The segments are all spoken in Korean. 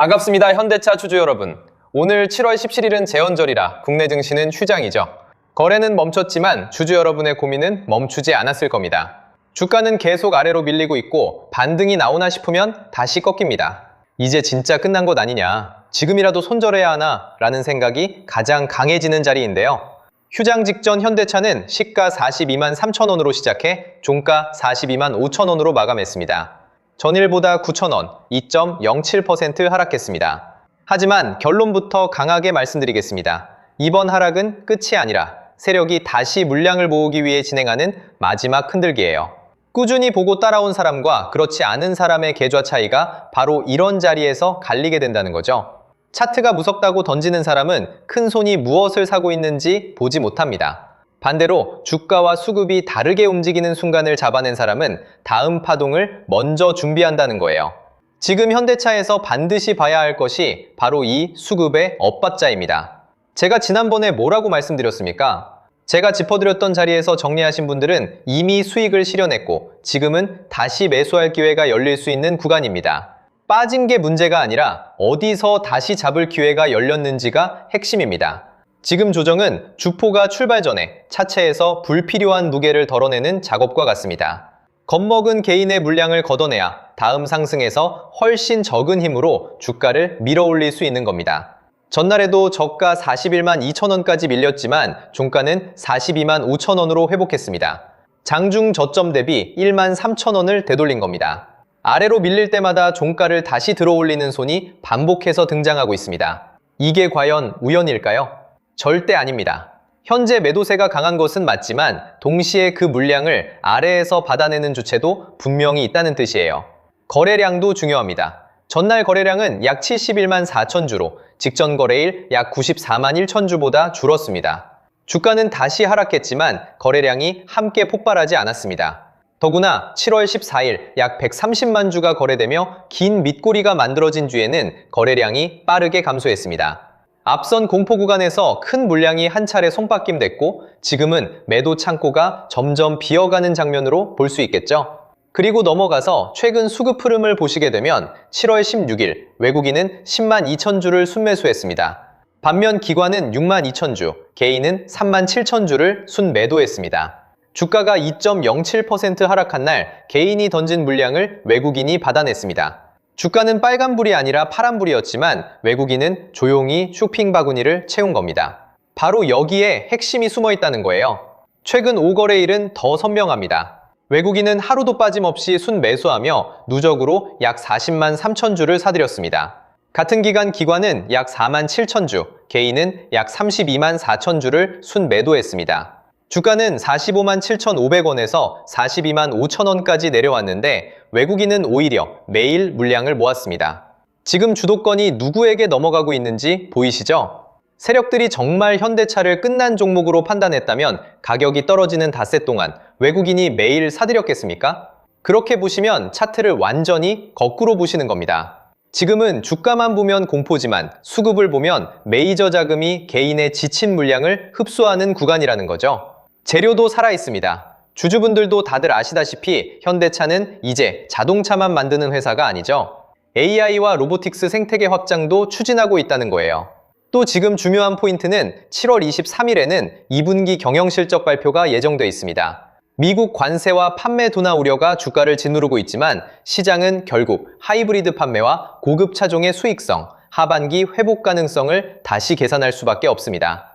반갑습니다. 현대차 주주 여러분. 오늘 7월 17일은 제헌절이라 국내 증시는 휴장이죠. 거래는 멈췄지만 주주 여러분의 고민은 멈추지 않았을 겁니다. 주가는 계속 아래로 밀리고 있고 반등이 나오나 싶으면 다시 꺾입니다. 이제 진짜 끝난 것 아니냐, 지금이라도 손절해야 하나 라는 생각이 가장 강해지는 자리인데요. 휴장 직전 현대차는 시가 42만 3천 원으로 시작해 종가 42만 5천 원으로 마감했습니다. 전일보다 9천 원, 2.07% 하락했습니다. 하지만 결론부터 강하게 말씀드리겠습니다. 이번 하락은 끝이 아니라 세력이 다시 물량을 모으기 위해 진행하는 마지막 흔들기예요. 꾸준히 보고 따라온 사람과 그렇지 않은 사람의 계좌 차이가 바로 이런 자리에서 갈리게 된다는 거죠. 차트가 무섭다고 던지는 사람은 큰 손이 무엇을 사고 있는지 보지 못합니다. 반대로 주가와 수급이 다르게 움직이는 순간을 잡아낸 사람은 다음 파동을 먼저 준비한다는 거예요. 지금 현대차에서 반드시 봐야 할 것이 바로 이 수급의 엇받자입니다. 제가 지난번에 뭐라고 말씀드렸습니까? 제가 짚어드렸던 자리에서 정리하신 분들은 이미 수익을 실현했고 지금은 다시 매수할 기회가 열릴 수 있는 구간입니다. 빠진 게 문제가 아니라 어디서 다시 잡을 기회가 열렸는지가 핵심입니다. 지금 조정은 주포가 출발 전에 차체에서 불필요한 무게를 덜어내는 작업과 같습니다. 겁먹은 개인의 물량을 걷어내야 다음 상승에서 훨씬 적은 힘으로 주가를 밀어올릴 수 있는 겁니다. 전날에도 저가 41만 2천 원까지 밀렸지만 종가는 42만 5천 원으로 회복했습니다. 장중 저점 대비 1만 3천 원을 되돌린 겁니다. 아래로 밀릴 때마다 종가를 다시 들어올리는 손이 반복해서 등장하고 있습니다. 이게 과연 우연일까요? 절대 아닙니다. 현재 매도세가 강한 것은 맞지만 동시에 그 물량을 아래에서 받아내는 주체도 분명히 있다는 뜻이에요. 거래량도 중요합니다. 전날 거래량은 약 71만 4천 주로 직전 거래일 약 94만 1천 주보다 줄었습니다. 주가는 다시 하락했지만 거래량이 함께 폭발하지 않았습니다. 더구나 7월 14일 약 130만 주가 거래되며 긴 밑꼬리가 만들어진 주에는 거래량이 빠르게 감소했습니다. 앞선 공포 구간에서 큰 물량이 한 차례 손바뀜됐고 지금은 매도 창고가 점점 비어가는 장면으로 볼 수 있겠죠. 그리고 넘어가서 최근 수급 흐름을 보시게 되면 7월 16일 외국인은 10만 2천 주를 순매수했습니다. 반면 기관은 6만 2천 주, 개인은 3만 7천 주를 순매도했습니다. 주가가 2.07% 하락한 날 개인이 던진 물량을 외국인이 받아냈습니다. 주가는 빨간불이 아니라 파란불이었지만 외국인은 조용히 쇼핑 바구니를 채운 겁니다. 바로 여기에 핵심이 숨어 있다는 거예요. 최근 5거래일은 더 선명합니다. 외국인은 하루도 빠짐없이 순매수하며 누적으로 약 40만 3천 주를 사들였습니다. 같은 기간 기관은 약 4만 7천 주, 개인은 약 32만 4천 주를 순매도했습니다. 주가는 45만 7,500원에서 42만 5천 원까지 내려왔는데 외국인은 오히려 매일 물량을 모았습니다. 지금 주도권이 누구에게 넘어가고 있는지 보이시죠? 세력들이 정말 현대차를 끝난 종목으로 판단했다면 가격이 떨어지는 닷새 동안 외국인이 매일 사들였겠습니까? 그렇게 보시면 차트를 완전히 거꾸로 보시는 겁니다. 지금은 주가만 보면 공포지만 수급을 보면 메이저 자금이 개인의 지친 물량을 흡수하는 구간이라는 거죠. 재료도 살아있습니다. 주주분들도 다들 아시다시피 현대차는 이제 자동차만 만드는 회사가 아니죠. AI와 로보틱스 생태계 확장도 추진하고 있다는 거예요. 또 지금 중요한 포인트는 7월 23일에는 2분기 경영실적 발표가 예정돼 있습니다. 미국 관세와 판매 둔화 우려가 주가를 짓누르고 있지만 시장은 결국 하이브리드 판매와 고급 차종의 수익성, 하반기 회복 가능성을 다시 계산할 수밖에 없습니다.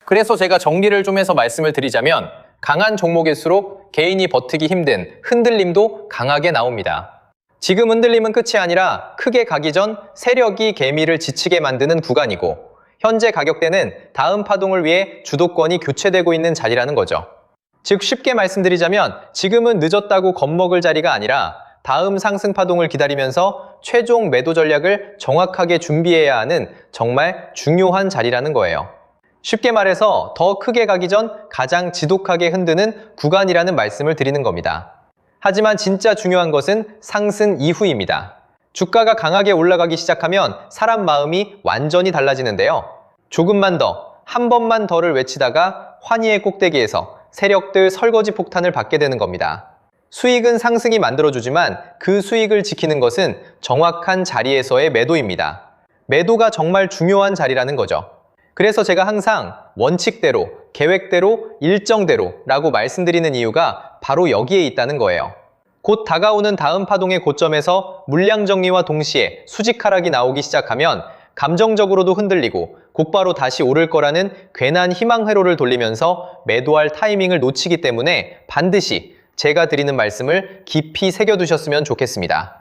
그래서 제가 정리를 좀 해서 말씀을 드리자면 강한 종목일수록 개인이 버티기 힘든 흔들림도 강하게 나옵니다. 지금 흔들림은 끝이 아니라 크게 가기 전 세력이 개미를 지치게 만드는 구간이고 현재 가격대는 다음 파동을 위해 주도권이 교체되고 있는 자리라는 거죠. 즉 쉽게 말씀드리자면 지금은 늦었다고 겁먹을 자리가 아니라 다음 상승 파동을 기다리면서 최종 매도 전략을 정확하게 준비해야 하는 정말 중요한 자리라는 거예요. 쉽게 말해서 더 크게 가기 전 가장 지독하게 흔드는 구간이라는 말씀을 드리는 겁니다. 하지만 진짜 중요한 것은 상승 이후입니다. 주가가 강하게 올라가기 시작하면 사람 마음이 완전히 달라지는데요. 조금만 더, 한 번만 더를 외치다가 환희의 꼭대기에서 세력들 설거지 폭탄을 받게 되는 겁니다. 수익은 상승이 만들어주지만 그 수익을 지키는 것은 정확한 자리에서의 매도입니다. 매도가 정말 중요한 자리라는 거죠. 그래서 제가 항상 원칙대로, 계획대로, 일정대로 라고 말씀드리는 이유가 바로 여기에 있다는 거예요. 곧 다가오는 다음 파동의 고점에서 물량 정리와 동시에 수직 하락이 나오기 시작하면 감정적으로도 흔들리고 곧바로 다시 오를 거라는 괜한 희망 회로를 돌리면서 매도할 타이밍을 놓치기 때문에 반드시 제가 드리는 말씀을 깊이 새겨두셨으면 좋겠습니다.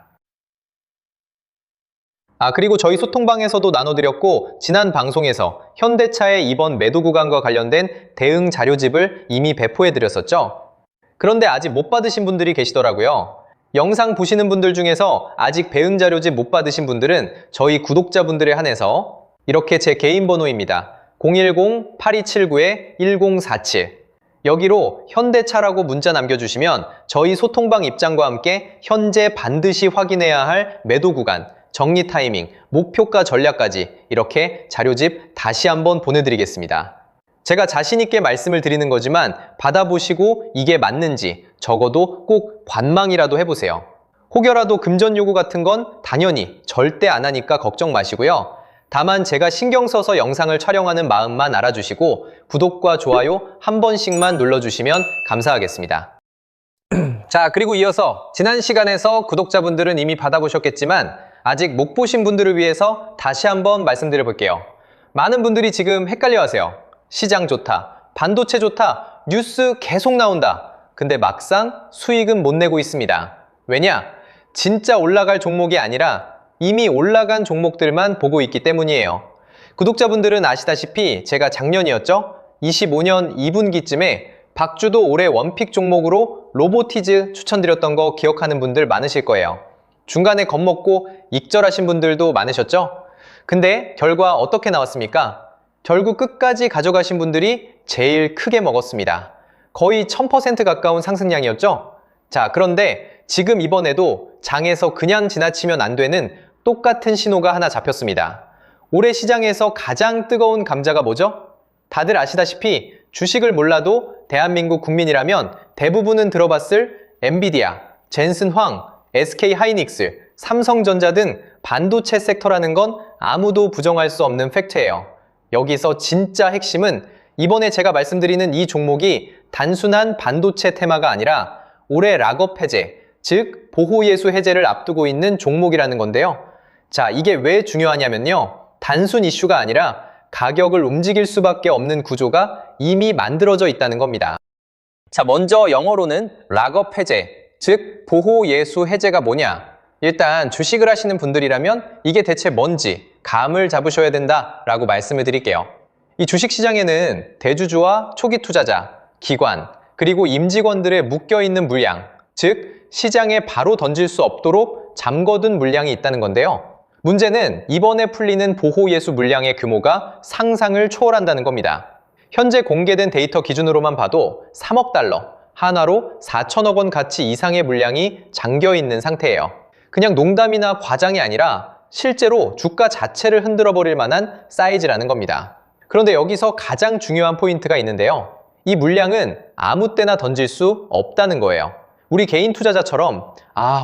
그리고 저희 소통방에서도 나눠드렸고 지난 방송에서 현대차의 이번 매도 구간과 관련된 대응 자료집을 이미 배포해드렸었죠. 그런데 아직 못 받으신 분들이 계시더라고요. 영상 보시는 분들 중에서 아직 대응 자료집 못 받으신 분들은 저희 구독자분들에 한해서 이렇게 제 개인 번호입니다. 010-8279-1047 여기로 현대차라고 문자 남겨주시면 저희 소통방 입장과 함께 현재 반드시 확인해야 할 매도 구간, 정리 타이밍, 목표가 전략까지 이렇게 자료집 다시 한번 보내드리겠습니다. 제가 자신있게 말씀을 드리는 거지만 받아보시고 이게 맞는지 적어도 꼭 관망이라도 해보세요. 혹여라도 금전 요구 같은 건 당연히 절대 안 하니까 걱정 마시고요. 다만 제가 신경 써서 영상을 촬영하는 마음만 알아주시고 구독과 좋아요 한 번씩만 눌러주시면 감사하겠습니다. 자, 그리고 이어서 지난 시간에서 구독자분들은 이미 받아보셨겠지만 아직 못 보신 분들을 위해서 다시 한번 말씀드려 볼게요. 많은 분들이 지금 헷갈려 하세요. 시장 좋다, 반도체 좋다, 뉴스 계속 나온다. 근데 막상 수익은 못 내고 있습니다. 왜냐? 진짜 올라갈 종목이 아니라 이미 올라간 종목들만 보고 있기 때문이에요. 구독자분들은 아시다시피 제가 작년이었죠? 25년 2분기쯤에 박주도 올해 원픽 종목으로 로보티즈 추천드렸던 거 기억하는 분들 많으실 거예요. 중간에 겁먹고 익절하신 분들도 많으셨죠? 근데 결과 어떻게 나왔습니까? 결국 끝까지 가져가신 분들이 제일 크게 먹었습니다. 거의 1000% 가까운 상승량이었죠? 자, 그런데 지금 이번에도 장에서 그냥 지나치면 안 되는 똑같은 신호가 하나 잡혔습니다. 올해 시장에서 가장 뜨거운 감자가 뭐죠? 다들 아시다시피 주식을 몰라도 대한민국 국민이라면 대부분은 들어봤을 엔비디아, 젠슨황, SK하이닉스, 삼성전자 등 반도체 섹터라는 건 아무도 부정할 수 없는 팩트예요. 여기서 진짜 핵심은 이번에 제가 말씀드리는 이 종목이 단순한 반도체 테마가 아니라 올해 락업 해제, 즉 보호예수 해제를 앞두고 있는 종목이라는 건데요. 자, 이게 왜 중요하냐면요. 단순 이슈가 아니라 가격을 움직일 수밖에 없는 구조가 이미 만들어져 있다는 겁니다. 자, 먼저 영어로는 락업 해제, 즉 보호예수 해제가 뭐냐? 일단 주식을 하시는 분들이라면 이게 대체 뭔지 감을 잡으셔야 된다라고 말씀을 드릴게요. 이 주식시장에는 대주주와 초기 투자자, 기관, 그리고 임직원들의 묶여있는 물량, 즉 시장에 바로 던질 수 없도록 잠궈둔 물량이 있다는 건데요. 문제는 이번에 풀리는 보호예수 물량의 규모가 상상을 초월한다는 겁니다. 현재 공개된 데이터 기준으로만 봐도 3억 달러, 하나로 4천억 원 가치 이상의 물량이 잠겨있는 상태예요. 그냥 농담이나 과장이 아니라 실제로 주가 자체를 흔들어 버릴 만한 사이즈라는 겁니다. 그런데 여기서 가장 중요한 포인트가 있는데요. 이 물량은 아무 때나 던질 수 없다는 거예요. 우리 개인 투자자처럼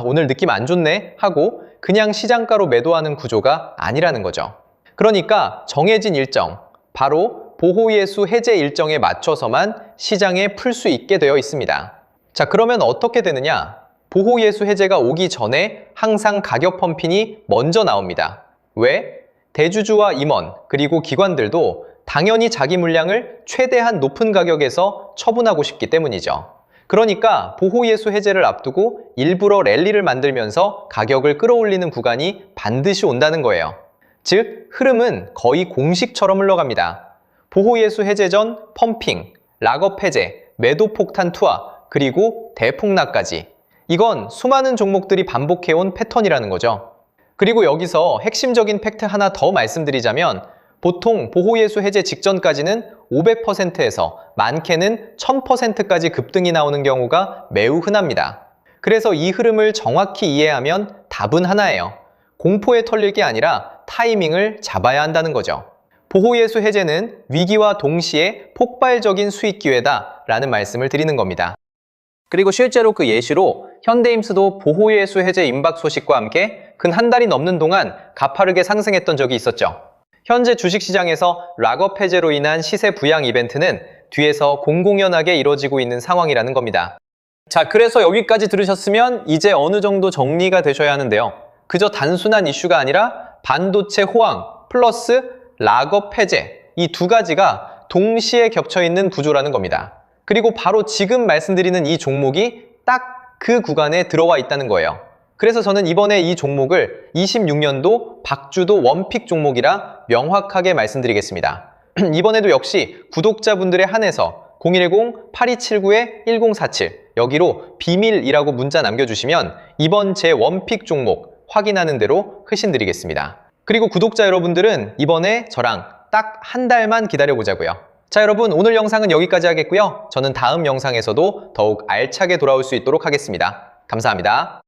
오늘 느낌 안 좋네 하고 그냥 시장가로 매도하는 구조가 아니라는 거죠. 그러니까 정해진 일정, 바로 보호예수 해제 일정에 맞춰서만 시장에 풀 수 있게 되어 있습니다. 자, 그러면 어떻게 되느냐? 보호예수 해제가 오기 전에 항상 가격 펌핑이 먼저 나옵니다. 왜? 대주주와 임원, 그리고 기관들도 당연히 자기 물량을 최대한 높은 가격에서 처분하고 싶기 때문이죠. 그러니까 보호예수 해제를 앞두고 일부러 랠리를 만들면서 가격을 끌어올리는 구간이 반드시 온다는 거예요. 즉, 흐름은 거의 공식처럼 흘러갑니다. 보호예수 해제 전 펌핑, 락업 해제, 매도 폭탄 투하, 그리고 대폭락까지. 이건 수많은 종목들이 반복해온 패턴이라는 거죠. 그리고 여기서 핵심적인 팩트 하나 더 말씀드리자면 보통 보호예수 해제 직전까지는 500%에서 많게는 1000%까지 급등이 나오는 경우가 매우 흔합니다. 그래서 이 흐름을 정확히 이해하면 답은 하나예요. 공포에 털릴 게 아니라 타이밍을 잡아야 한다는 거죠. 보호예수 해제는 위기와 동시에 폭발적인 수익 기회다 라는 말씀을 드리는 겁니다. 그리고 실제로 그 예시로 현대임스도 보호예수 해제 임박 소식과 함께 근 한 달이 넘는 동안 가파르게 상승했던 적이 있었죠. 현재 주식시장에서 락업 해제로 인한 시세 부양 이벤트는 뒤에서 공공연하게 이뤄지고 있는 상황이라는 겁니다. 자, 그래서 여기까지 들으셨으면 이제 어느 정도 정리가 되셔야 하는데요. 그저 단순한 이슈가 아니라 반도체 호황 플러스 락업 해제 이 두 가지가 동시에 겹쳐있는 구조라는 겁니다. 그리고 바로 지금 말씀드리는 이 종목이 딱 그 구간에 들어와 있다는 거예요. 그래서 저는 이번에 이 종목을 26년도 박주도 원픽 종목이라 명확하게 말씀드리겠습니다. 이번에도 역시 구독자분들에 한해서 010-8279-1047 여기로 비밀이라고 문자 남겨주시면 이번 제 원픽 종목 확인하는 대로 회신드리겠습니다. 그리고 구독자 여러분들은 이번에 저랑 딱 한 달만 기다려보자고요. 자, 여러분 오늘 영상은 여기까지 하겠고요. 저는 다음 영상에서도 더욱 알차게 돌아올 수 있도록 하겠습니다. 감사합니다.